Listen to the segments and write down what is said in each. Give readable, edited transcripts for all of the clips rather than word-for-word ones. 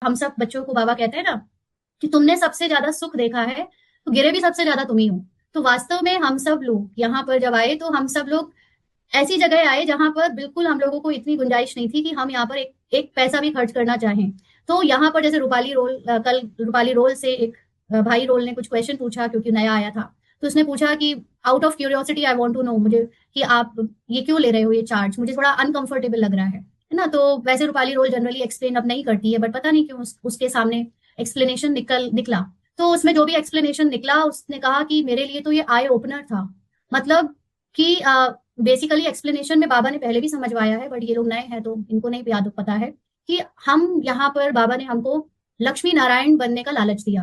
हम सब बच्चों को बाबा कहते हैं ना कि तुमने सबसे ज्यादा सुख देखा है, तो गिरे भी सबसे ज्यादा तुम ही हो। तो वास्तव में हम सब लोग यहाँ पर जब आए तो हम सब लोग ऐसी जगह आए जहां पर बिल्कुल हम लोगों को इतनी गुंजाइश नहीं थी कि हम यहाँ पर एक पैसा भी खर्च करना चाहें। तो यहाँ पर जैसे रूपाली रोल कल रूपाली रोल से एक भाई रोल ने कुछ क्वेश्चन पूछा क्योंकि नया आया था। तो उसने पूछा कि out of curiosity I want to know, मुझे कि आप ये क्यों ले रहे हो ये चार्ज, मुझे थोड़ा अनकंफर्टेबल लग रहा है ना। तो वैसे रूपाली रोल जनरली एक्सप्लेन अब नहीं करती है, बट पता नहीं क्यों उसके सामने एक्सप्लेनेशन निकला। तो उसमें जो भी एक्सप्लेनेशन निकला उसने कहा कि मेरे लिए तो ये आई ओपनर था। मतलब कि बेसिकली एक्सप्लेनेशन में बाबा ने पहले भी समझवाया है, बट ये लोग नए हैं तो इनको नहीं याद पता है कि हम यहाँ पर बाबा ने हमको लक्ष्मी नारायण बनने का लालच दिया।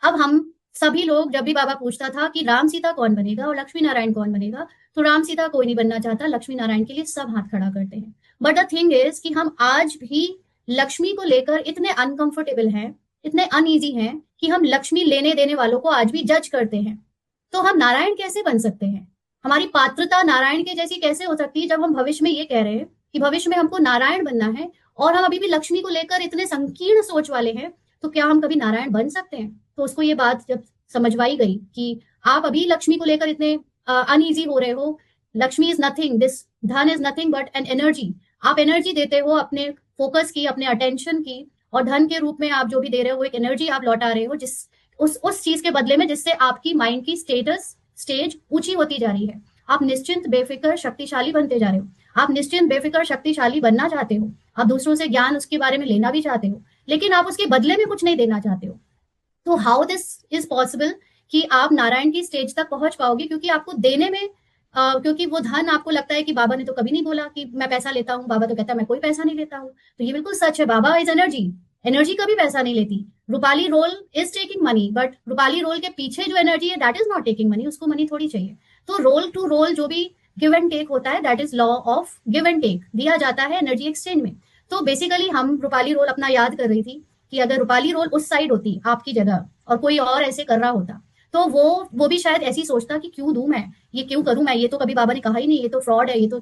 अब हम सभी लोग जब भी बाबा पूछता था कि राम सीता कौन बनेगा और लक्ष्मी नारायण कौन बनेगा, तो राम सीता कोई नहीं बनना चाहता, लक्ष्मी नारायण के लिए सब हाथ खड़ा करते हैं। बट द थिंग इज कि हम आज भी लक्ष्मी को लेकर इतने अनकंफर्टेबल हैं, इतने अनईजी हैं कि हम लक्ष्मी लेने देने वालों को आज भी जज करते हैं। तो हम नारायण कैसे बन सकते हैं? हमारी पात्रता नारायण के जैसी कैसे हो सकती है जब हम भविष्य में ये कह रहे हैं कि भविष्य में हमको नारायण बनना है और हम अभी भी लक्ष्मी को लेकर इतने संकीर्ण सोच वाले हैं? तो क्या हम कभी नारायण बन सकते हैं? तो उसको ये बात जब समझवाई गई कि आप अभी लक्ष्मी को लेकर इतने अनईजी हो रहे हो, Lakshmi is nothing, this dhan is nothing but an energy. आप एनर्जी देते हो अपने फोकस की, अपने अटेंशन की, और धन के रूप में आप जो भी दे रहे हो वो एक एनर्जी आप लौटा रहे हो, जिस उस चीज के बदले में जिससे आपकी माइंड की स्टेज ऊंची होती जा रही है। आप निश्चिंत बेफिक्र शक्तिशाली बनते जा रहे हो। आप निश्चिंत बेफिक्र शक्तिशाली बनना चाहते हो, आप दूसरों से ज्ञान उसके बारे में लेना भी चाहते हो, लेकिन आप उसके बदले में कुछ नहीं देना चाहते हो। तो हाउ दिस इज पॉसिबल कि आप नारायण की स्टेज तक पहुंच पाओगे? क्योंकि आपको देने में क्योंकि वो धन आपको लगता है कि बाबा ने तो कभी नहीं बोला कि मैं पैसा लेता हूँ, बाबा तो कहता है मैं कोई पैसा नहीं लेता हूँ। तो ये बिल्कुल सच है, बाबा इज एनर्जी, एनर्जी कभी पैसा नहीं लेती। Rupali role is taking money, but Rupali role के पीछे जो एनर्जी है that is not taking money, उसको मनी थोड़ी चाहिए। तो रोल टू रोल जो भी गिव एंड टेक होता है that is law of give and take, दिया जाता है एनर्जी एक्सचेंज में। तो बेसिकली हम रूपाली रोल अपना याद कर रही थी कि अगर रूपाली रोल उस साइड होती आपकी जगह और कोई और ऐसे कर रहा होता, तो वो भी शायद ऐसी सोचता कि क्यों दूं मैं, ये क्यों करूं मैं, ये तो कभी बाबा ने कहा ही नहीं, ये तो फ्रॉड है, ये तो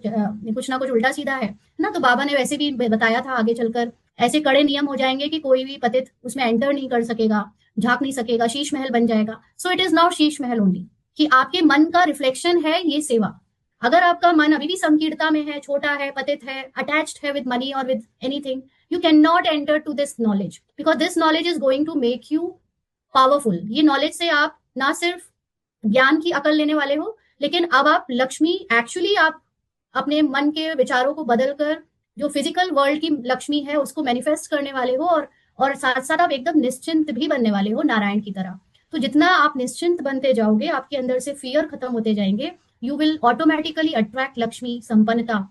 कुछ ना कुछ उल्टा सीधा है ना। तो बाबा ने वैसे भी बताया था आगे चलकर ऐसे कड़े नियम हो जाएंगे कि कोई भी पतित उसमें एंटर नहीं कर सकेगा, झांक नहीं सकेगा, शीश महल बन जाएगा। So it is not Sheesh Mahal only, कि आपके मन का रिफ्लेक्शन है ये सेवा। अगर आपका मन अभी भी संकीर्णता में है, छोटा है, पतित है, अटैच्ड है विद मनी और with anything, you can not enter to this knowledge, because this knowledge is going to make you powerful. ये नॉलेज से आप ना सिर्फ ज्ञान की अकल लेने वाले हो, लेकिन अब आप लक्ष्मी एक्चुअली आप अपने मन के विचारों को बदलकर जो फिजिकल वर्ल्ड की लक्ष्मी है उसको मैनिफेस्ट करने वाले हो, और साथ साथ आप एकदम निश्चिंत भी बनने वाले हो नारायण की तरह। तो जितना आप निश्चिंत बनते जाओगे आपके अंदर से फियर खत्म होते जाएंगे, you will automatically attract Lakshmi संपन्नता।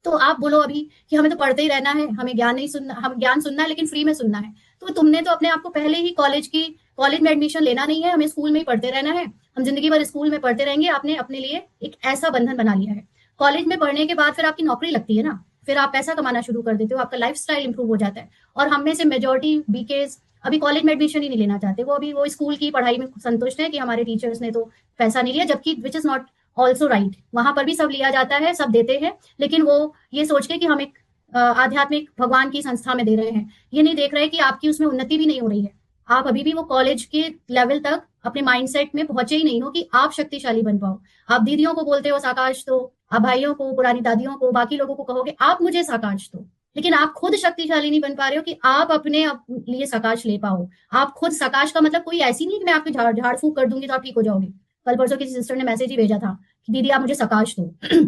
तो आप बोलो अभी कि हमें तो पढ़ते ही रहना है, हमें ज्ञान नहीं सुनना, हम ज्ञान सुनना है लेकिन फ्री में सुनना है। तो तुमने तो अपने आप को पहले ही कॉलेज में एडमिशन लेना नहीं है, हमें स्कूल में ही पढ़ते रहना है, हम जिंदगी भर स्कूल में पढ़ते रहेंगे। आपने अपने लिए एक ऐसा बंधन बना लिया है। कॉलेज में पढ़ने के बाद फिर आपकी नौकरी लगती है ना, फिर आप पैसा कमाना शुरू कर देते हो, आपका लाइफ स्टाइल इंप्रूव हो जाता है। और हम में से मेजोरिटी बीकेज अभी कॉलेज में एडमिशन ही नहीं लेना चाहते, वो अभी वो स्कूल की पढ़ाई में संतुष्ट है कि हमारे टीचर्स ने तो पैसा नहीं लिया, जबकि which is not also right. वहां पर भी सब लिया जाता है, सब देते हैं, लेकिन वो ये सोच के कि हम एक आध्यात्मिक भगवान की संस्था में दे रहे हैं, ये नहीं देख रहे कि आपकी उसमें उन्नति भी नहीं हो रही है। आप अभी भी वो कॉलेज के लेवल तक अपने माइंडसेट में पहुंचे ही नहीं हो कि आप शक्तिशाली बन पाओ। आप दीदियों को बोलते हो साकाश दो, आप भाइयों को, पुरानी दादियों को, बाकी लोगों को कहोगे आप मुझे साकाश दो, लेकिन आप खुद शक्तिशाली नहीं बन पा रहे हो कि आप अपने लिए साकाश ले पाओ। आप खुद साकाश का मतलब कोई ऐसी नहीं कि मैं आपकी झाड़ फूक कर दूंगी तो आप ठीक हो जाओगे। कल परसों किसी सिस्टर ने मैसेज ही भेजा था कि दीदी आप मुझे साकाश दो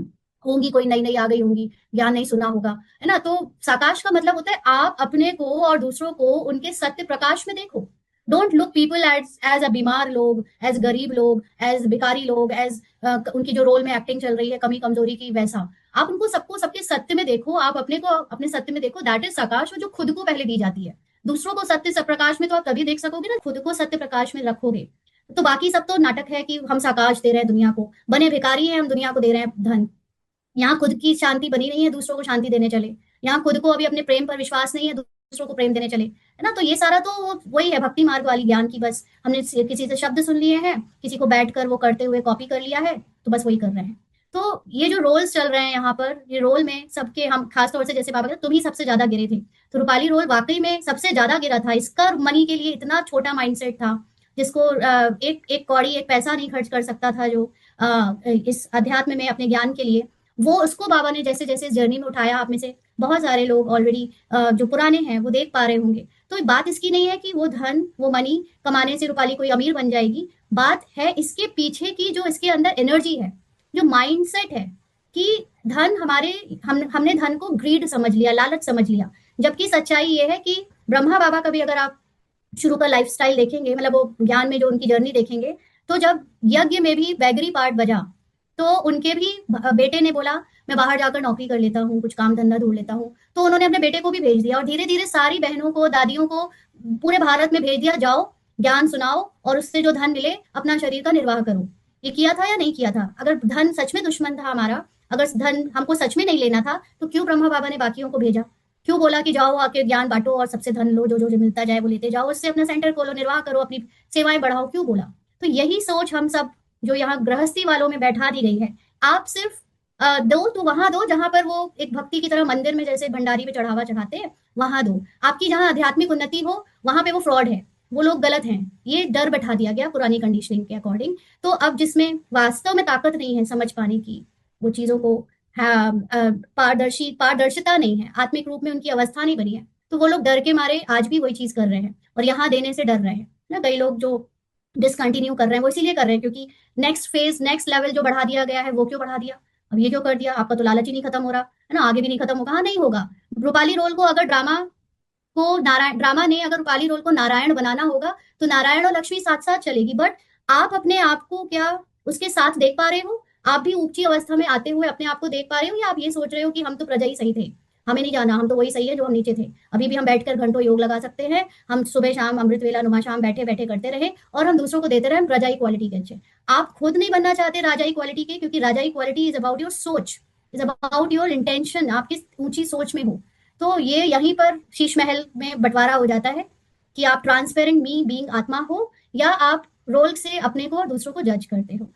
होंगी कोई नई नई आ गई होंगी, ज्ञान नहीं सुना होगा, है ना। तो साकाश का मतलब होता है आप अपने को और दूसरों को उनके सत्य प्रकाश में देखो। Don't look people as a बीमार लोग, एज गरीब लोग, एज भिखारी लोग, एज उनकी जो रोल में एक्टिंग चल रही है कमी कमजोरी की, वैसा आप उनको सबको सबके सत्य में देखो। आप अपने को अपने सत्य में देखो, दैट इज साकाश, जो खुद को पहले दी जाती है। दूसरों को सत्य सब प्रकाश में तो आप तभी देख सकोगे ना, खुद को सत्य प्रकाश में रखोगे। तो बाकी सब तो नाटक है कि हम साकाश दे रहे हैं दुनिया को, बने भिखारी हैं हम, दुनिया को दे रहे हैं धन। यहाँ खुद की शांति बनी नहीं है, दूसरों को शांति देने चले। यहाँ खुद को अभी अपने प्रेम पर विश्वास नहीं है, दूसरों को प्रेम देने चले, है ना। तो ये सारा तो वही है भक्ति मार्ग वाली ज्ञान की, बस हमने किसी से शब्द सुन लिए हैं, किसी को बैठकर वो करते हुए कॉपी कर लिया है, तो बस वही कर रहे हैं। तो ये जो रोल्स चल रहे हैं यहाँ पर, ये रोल में सबके हम खासतौर से जैसे बाबा कहते तुम ही सबसे ज्यादा गिरे थे, तो रूपाली रोल वाकई में सबसे ज्यादा गिरा था। इसका मनी के लिए इतना छोटा माइंडसेट था, जिसको एक एक कौड़ी एक पैसा नहीं खर्च कर सकता था, जो इस अध्यात्म में अपने ज्ञान के लिए, वो उसको बाबा ने जैसे जैसे इस जर्नी में उठाया। आप में से बहुत सारे लोग ऑलरेडी जो पुराने हैं वो देख पा रहे होंगे। तो बात इसकी नहीं है कि वो धन, वो मनी कमाने से रूपाली कोई अमीर बन जाएगी। बात है इसके पीछे की, जो इसके अंदर एनर्जी है, जो माइंडसेट है कि धन हमारे, हमने धन को ग्रीड समझ लिया, लालच समझ लिया। जबकि सच्चाई ये है कि ब्रह्मा बाबा का भी अगर आप शुरू का लाइफस्टाइल देखेंगे, मतलब वो ज्ञान में जो उनकी जर्नी देखेंगे, तो जब यज्ञ में भी बैगरी पार्ट बजा, तो उनके भी बेटे ने बोला मैं बाहर जाकर नौकरी कर लेता हूँ, कुछ काम धंधा ढूंढ लेता हूँ। तो उन्होंने अपने बेटे को भी भेज दिया और धीरे धीरे सारी बहनों को, दादियों को पूरे भारत में भेज दिया, जाओ ज्ञान सुनाओ और उससे जो धन मिले अपना शरीर का निर्वाह करो। ये किया था या नहीं किया था? अगर धन सच में दुश्मन था हमारा, अगर धन हमको सच में नहीं लेना था, तो क्यों ब्रह्मा बाबा ने बाकियों को भेजा? क्यों बोला कि जाओ आके ज्ञान बांटो और सबसे धन लो, जो जो जो मिलता जाए वो लेते जाओ, उससे अपना सेंटर खोलो, निर्वाह करो, अपनी सेवाएं बढ़ाओ, क्यों बोला? तो यही सोच हम सब जो यहाँ गृहस्थी वालों में बैठा दी गई है। आप सिर्फ दो तो वहां दो जहां पर वो एक भक्ति की तरह मंदिर में जैसे भंडारी पे चढ़ावा चढ़ाते हैं, वहां दो। आपकी जहां आध्यात्मिक उन्नति हो वहां पे वो फ्रॉड है, वो लोग गलत हैं। ये डर बैठा दिया गया पुरानी कंडीशनिंग के अकॉर्डिंग। तो अब जिसमें वास्तव में ताकत नहीं है समझ पाने की, वो चीजों को, हाँ, पारदर्शिता नहीं है, आत्मिक रूप में उनकी अवस्था नहीं बनी है, तो वो लोग डर के मारे आज भी वही चीज कर रहे हैं और यहाँ देने से डर रहे हैं ना। कई लोग जो डिसकंटिन्यू कर रहे हैं वो इसीलिए कर रहे हैं क्योंकि नेक्स्ट फेज, नेक्स्ट लेवल जो बढ़ा दिया गया है, वो क्यों बढ़ा दिया? अब ये क्यों कर दिया? आपका तो लालच ही नहीं खत्म हो रहा है ना, आगे भी नहीं खत्म होगा। हाँ, नहीं होगा। रूपाली रोल को अगर ड्रामा ने अगर रूपाली रोल को नारायण बनाना होगा, तो नारायण और लक्ष्मी साथ साथ चलेगी। बट आप अपने आप को क्या उसके साथ देख पा रहे हो? आप भी ऊंची अवस्था में आते हुए अपने आप को देख पा रहे हो, या आप ये सोच रहे हो कि हम तो प्रजा ही सही थे, हमें नहीं जाना, हम तो वही सही है जो हम नीचे थे, अभी भी हम बैठकर घंटों योग लगा सकते हैं, हम सुबह शाम अमृत वेला नुमा शाम बैठे बैठे करते रहे और हम दूसरों को देते रहे, हम राजाई क्वालिटी के अच्छे। आप खुद नहीं बनना चाहते राजाई क्वालिटी के, क्योंकि राजाई क्वालिटी इज अबाउट योर सोच, इज अबाउट योर इंटेंशन, आप किस ऊंची सोच में हो। तो ये यहीं पर शीश महल में बंटवारा हो जाता है कि आप ट्रांसपेरेंट मी बीइंग आत्मा हो, या आप रोल से अपने को और दूसरों को जज करते हो।